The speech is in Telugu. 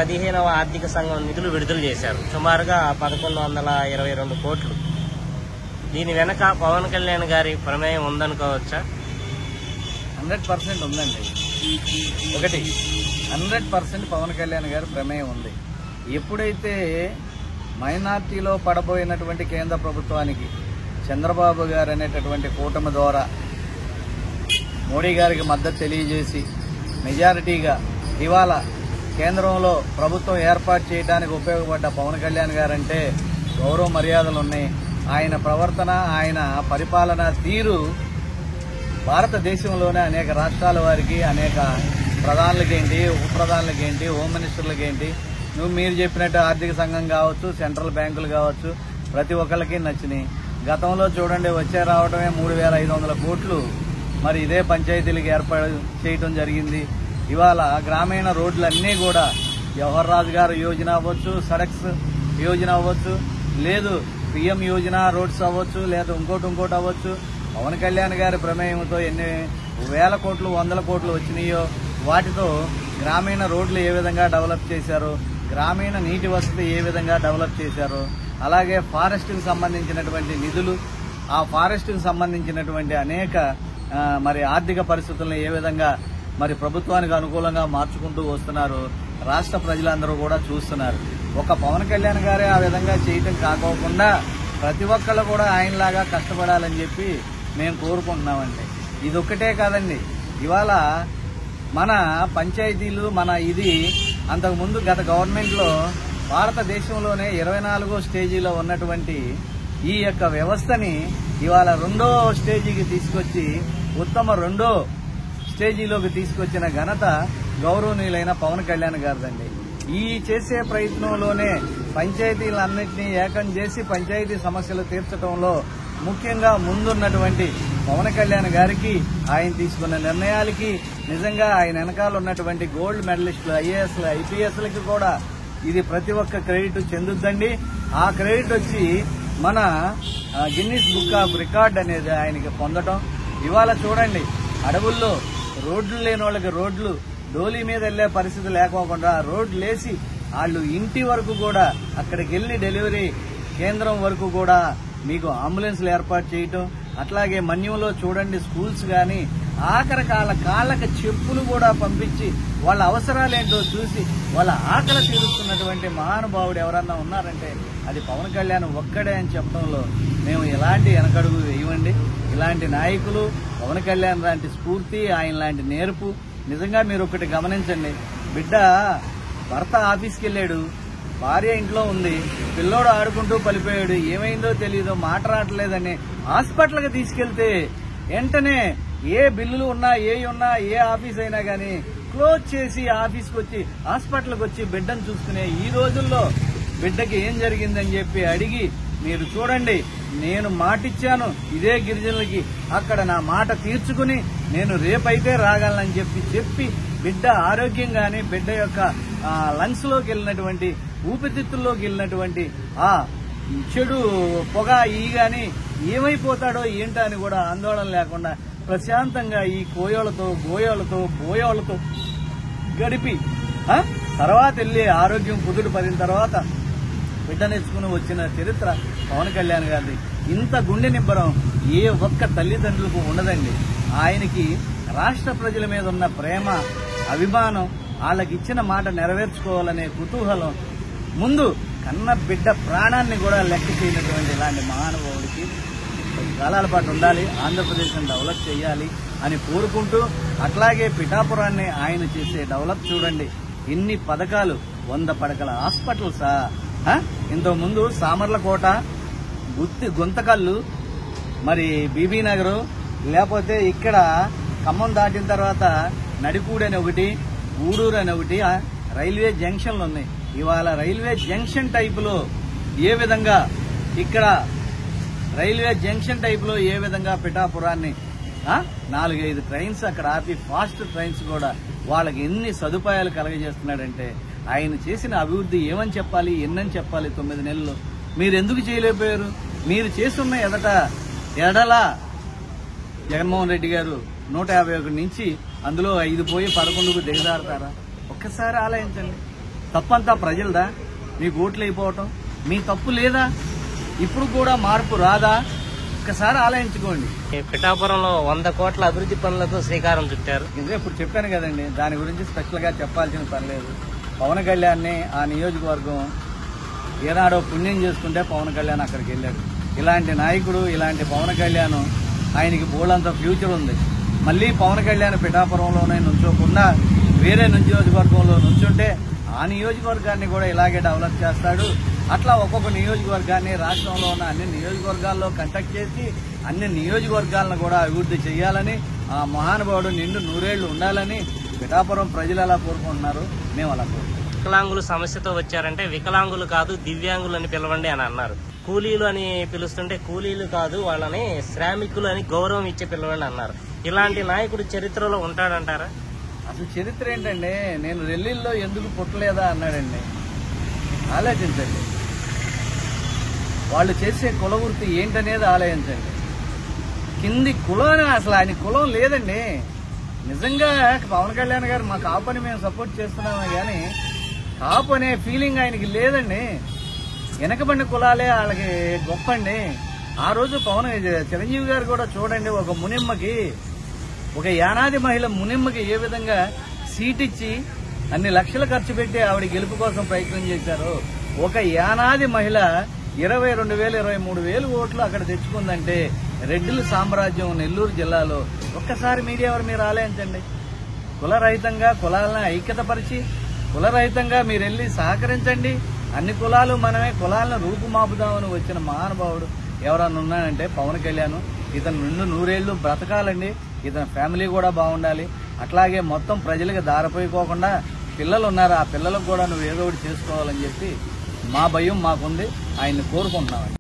15వ ఆర్థిక సంఘం నిధులు విడుదల చేశారు. సుమారుగా 1122 కోట్లు. దీని వెనక పవన్ కళ్యాణ్ గారి ప్రమేయం ఉందనుకోవచ్చా? 100% ఉందండి. ఒకటి 100% పవన్ కళ్యాణ్ గారి ప్రమేయం ఉంది. ఎప్పుడైతే మైనార్టీలో పడబోయినటువంటి కేంద్ర ప్రభుత్వానికి చంద్రబాబు గారు అనేటటువంటి కూటమి ద్వారా మోడీ గారికి మద్దతు తెలియజేసి మెజారిటీగా ఇవాళ కేంద్రంలో ప్రభుత్వం ఏర్పాటు చేయడానికి ఉపయోగపడ్డ పవన్ కళ్యాణ్ గారంటే గౌరవ మర్యాదలు ఉన్నాయి. ఆయన ప్రవర్తన, ఆయన పరిపాలన తీరు భారతదేశంలోనే అనేక రాష్ట్రాల వారికి, అనేక ప్రధానులకేంటి, ఉప ప్రధానులకేంటి, హోమ్ మినిస్టర్లకేంటి, మీరు చెప్పినట్టు ఆర్థిక సంఘం కావచ్చు, సెంట్రల్ బ్యాంకులు కావచ్చు, ప్రతి ఒక్కరికి నచ్చినాయి. గతంలో చూడండి, వచ్చే రావడమే 3500 కోట్లు మరి ఇదే పంచాయతీలకు ఏర్పాటు చేయడం జరిగింది. ఇవాళ గ్రామీణ రోడ్లన్నీ కూడా జవహర్ రాజు గారు యోజన అవ్వచ్చు, సడక్స్ యోజన అవ్వచ్చు, లేదు పిఎం యోజన రోడ్స్ అవ్వచ్చు, లేదా ఇంకోటి అవ్వచ్చు. పవన్ కళ్యాణ్ గారి ప్రమేయంతో ఎన్ని వేల కోట్లు, 100 కోట్లు వచ్చినాయో వాటితో గ్రామీణ రోడ్లు ఏ విధంగా డెవలప్ చేశారు, గ్రామీణ నీటి వసతి ఏ విధంగా డెవలప్ చేశారు, అలాగే ఫారెస్ట్కి సంబంధించినటువంటి నిధులు, ఆ ఫారెస్ట్కి సంబంధించినటువంటి అనేక మరి ఆర్థిక పరిస్థితులను ఏ విధంగా మరి ప్రభుత్వానికి అనుకూలంగా మార్చుకుంటూ వస్తున్నారు. రాష్ట్ర ప్రజలందరూ కూడా చూస్తున్నారు. ఒక పవన్ కళ్యాణ్ గారే ఆ విధంగా చేయటం కాకోకుండా ప్రతి ఒక్కళ్ళు కూడా ఆయనలాగా కష్టపడాలని చెప్పి మేము కోరుకుంటున్నామండి. ఇదొక్కటే కాదండి, ఇవాళ మన పంచాయతీలు ఇది అంతకుముందు గత గవర్నమెంట్లో భారతదేశంలోనే 24వ స్టేజీలో ఉన్నటువంటి ఈ యొక్క వ్యవస్థని ఇవాళ 2వ స్టేజీకి తీసుకొచ్చి ఉత్తమ 2వ స్టేజీలోకి తీసుకొచ్చిన ఘనత గౌరవనీయులైన పవన్ కళ్యాణ్ గారిదండి. ఈ చేసే ప్రయత్నంలోనే పంచాయతీలన్నింటినీ ఏకం చేసి పంచాయతీ సమస్యలు తీర్చడంలో ముఖ్యంగా ముందున్నటువంటి పవన్ కళ్యాణ్ గారికి, ఆయన తీసుకున్న నిర్ణయాలకి, నిజంగా ఆయన వెనకాల ఉన్నటువంటి గోల్డ్ మెడలిస్టులు, ఐఏఎస్లు, ఐపీఎస్లకి కూడా ఇది ప్రతి ఒక్క క్రెడిట్ చెందుద్దండి. ఆ క్రెడిట్ వచ్చి మన గిన్నిస్ బుక్ ఆఫ్ రికార్డ్ అనేది ఆయనకి పొందడం. ఇవాళ చూడండి, అడవుల్లో రోడ్లు లేని వాళ్ళకి రోడ్లు, డోలీ మీద వెళ్లే పరిస్థితి లేకోకుండా రోడ్లు వేసి వాళ్ళు ఇంటి వరకు కూడా, అక్కడికి వెళ్లి డెలివరీ కేంద్రం వరకు కూడా మీకు అంబులెన్స్లు ఏర్పాటు చేయటం. అట్లాగే మన్యంలో చూడండి, స్కూల్స్ కానీ ఆఖరి కాళ్ళకి చెప్పులు కూడా పంపించి వాళ్ళ అవసరాలేంటో చూసి వాళ్ళ ఆకలి తీరుస్తున్నటువంటి మహానుభావుడు ఎవరన్నా ఉన్నారంటే అది పవన్ కళ్యాణ్ ఒక్కడే అని చెప్పడంలో మేము ఎలాంటి వెనకడుగు వేయమండి. ఇలాంటి నాయకులు, పవన్ కళ్యాణ్ లాంటి స్ఫూర్తి, ఆయన లాంటి నేర్పు, నిజంగా మీరు ఒకటి గమనించండి. బిడ్డ భర్త ఆఫీస్కి వెళ్ళాడు, భార్య ఇంట్లో ఉంది, పిల్లోడు ఆడుకుంటూ పలిపోయాడు, ఏమైందో తెలియదు, మాట రావట్లేదని హాస్పిటల్కి తీసుకెళ్తే వెంటనే ఏ బిల్లులు ఉన్నా, ఏ ఆఫీస్ అయినా కానీ క్లోజ్ చేసి ఆఫీస్కి వచ్చి, హాస్పిటల్కి వచ్చి బిడ్డను చూసుకునే ఈ రోజుల్లో బిడ్డకి ఏం జరిగిందని చెప్పి అడిగి, మీరు చూడండి, నేను మాటిచ్చాను ఇదే గిరిజనులకి, అక్కడ నా మాట తీర్చుకుని నేను రేపైతే రాగలనని చెప్పి బిడ్డ ఆరోగ్యంగానే, బిడ్డ యొక్క లంగ్స్ లోకి వెళ్ళినటువంటి, ఊపిరితిత్తుల్లోకి వెళ్ళినటువంటి ఆ చెడు పొగ గాని ఏమైపోతాడో ఏంటో అని కూడా ఆందోళన లేకుండా ప్రశాంతంగా ఈ కోయోళ్లతో, బోయోళ్లతో గడిపి తర్వాత వెళ్లి ఆరోగ్యం కుదుట పడిన తర్వాత బిడ్డనెచ్చుకుని వచ్చిన చరిత్ర పవన్ కళ్యాణ్ గారిది. ఇంత గుండె నిబ్బరం ఏ ఒక్క తల్లిదండ్రులకు ఉండదండి. ఆయనకి రాష్ట్ర ప్రజల మీద ఉన్న ప్రేమ, అభిమానం, వాళ్ళకి ఇచ్చిన మాట నెరవేర్చుకోవాలనే కుతూహలం, ముందు కన్న బిడ్డ ప్రాణాన్ని కూడా లెక్క చేయనటువంటి ఇలాంటి మహానుభావుడికి కాలాల పాటు ఉండాలి, ఆంధ్రప్రదేశ్ని డెవలప్ చేయాలి అని కోరుకుంటూ, అట్లాగే పిఠాపురాన్ని ఆయన చేసే డెవలప్ చూడండి, ఎన్ని పథకాలు, 100 పడకల హాస్పిటల్సా, ఇంతకుముందు సామర్లకోట, గుంతకల్లు, మరి బీబీ నగరు, లేకపోతే ఇక్కడ ఖమ్మం దాటిన తర్వాత నడిపూడి అని ఒకటి, గూడూరు అని ఒకటి రైల్వే జంక్షన్లు ఉన్నాయి. ఇవాళ రైల్వే జంక్షన్ టైపులో ఏ విధంగా, ఇక్కడ రైల్వే జంక్షన్ టైపులో ఏ విధంగా పిఠాపురాన్ని 4-5 ట్రైన్స్ అక్కడ ఆపి, ఫాస్ట్ ట్రైన్స్ కూడా వాళ్ళకి ఎన్ని సదుపాయాలు కలగజేస్తున్నాడంటే ఆయన చేసిన అభివృద్ధి ఏమని చెప్పాలి, ఎన్నని చెప్పాలి. 9 నెలల్లో మీరు ఎందుకు చేయలేకపోయారు? మీరు చేస్తున్న ఎడల జగన్మోహన్ రెడ్డి గారు 151 నుంచి అందులో 5 పోయి 11కు దిగజారుతారా? ఒక్కసారి ఆలోచించండి. తప్పంతా ప్రజలదా? మీకు ఓట్లు అయిపోవటం మీ తప్పు లేదా? ఇప్పుడు కూడా మార్పు రాదా? ఒక్కసారి ఆలోచించుకోండి. పిఠాపురంలో 100 కోట్ల అభివృద్ధి పనులకు శ్రీకారం చుట్టారు. ఇదే ఇప్పుడు చెప్పాను కదండి, దాని గురించి స్పెషల్ గా చెప్పాల్సిన పని లేదు. పవన్ కళ్యాణ్ ఆ నియోజకవర్గం ఏనాడో పుణ్యం చేసుకుంటే పవన్ కళ్యాణ్ అక్కడికి వెళ్ళాడు. ఇలాంటి నాయకుడు, ఇలాంటి పవన్ కళ్యాణ్, ఆయనకి బోల్డంత ఫ్యూచర్ ఉంది. మళ్ళీ పవన్ కళ్యాణ్ పిఠాపురంలోనే నుంచోకుండా వేరే నియోజకవర్గంలో నుంచుంటే ఆ నియోజకవర్గాన్ని కూడా ఇలాగే డెవలప్ చేస్తాడు. అట్లా ఒక్కొక్క నియోజకవర్గాన్ని రాష్ట్రంలో ఉన్న అన్ని నియోజకవర్గాల్లో కంటాక్ట్ చేసి అన్ని నియోజకవర్గాలను కూడా అభివృద్ధి చేయాలని, ఆ మహానుభావుడు నిండు 100 ఏళ్లు ఉండాలని పిఠాపురం ప్రజలు ఎలా కోరుకుంటున్నారు, మేము అలా కోరుకుంటున్నాం. వికలాంగులు సమస్యతో వచ్చారంటే వికలాంగులు కాదు దివ్యాంగులు అని పిలవండి అని అన్నారు. కూలీలు అని పిలుస్తుంటే కూలీలు కాదు వాళ్ళని శ్రామికులు అని గౌరవం ఇచ్చే పిలవండి అన్నారు. ఇలాంటి నాయకుడు చరిత్రలో ఉంటాడంటారా? అసలు చరిత్ర ఏంటండి, నేను రెల్లీల్లో ఎందుకు పుట్టలేదా అన్నాడండి. ఆలోచించండి, వాళ్ళు చేసే కుల వృత్తి ఏంటనేది ఆలోచించండి. కింది కులం అసలు ఆయన కులం లేదండి. నిజంగా పవన్ కళ్యాణ్ గారు మా కాపుని మేము సపోర్ట్ చేస్తున్నామే కానీ కాపు అనే ఫీలింగ్ ఆయనకి లేదండి. వెనకబడిన కులాలే వాళ్ళకి గొప్పండి. ఆ రోజు చిరంజీవి గారు కూడా చూడండి, ఒక మునిమ్మకి, ఒక యానాది మహిళ మునిమ్మకి ఏ విధంగా సీట్ ఇచ్చి అన్ని లక్షలు ఖర్చు పెట్టి ఆవిడ గెలుపు కోసం ప్రయత్నం చేశారు. ఒక యానాది మహిళ 22,000, 23,000 ఓట్లు అక్కడ తెచ్చుకుందంటే రెడ్డిల సామ్రాజ్యం నెల్లూరు జిల్లాలో. ఒక్కసారి మీరు ఆలోచించండి. కులరహితంగా కులాలను ఐక్యతపరిచి కులరహితంగా మీరు వెళ్ళి సహకరించండి. అన్ని కులాలు మనమే, కులాలను రూపుమాపుదామని వచ్చిన మహానుభావుడు ఎవరన్నా ఉన్నాడంటే పవన్ కళ్యాణ్. ఇతను 100 ఏళ్లు బ్రతకాలండి. ఇతని ఫ్యామిలీ కూడా బాగుండాలి. అట్లాగే మొత్తం ప్రజలకు దారిపోయిపోకుండా పిల్లలు ఉన్నారు, ఆ పిల్లలకు కూడా నువ్వు ఏదో ఒకటి చేసుకోవాలని చెప్పి మా భయం మాకుంది. ఆయన్ని కోరుకుంటున్నామండి.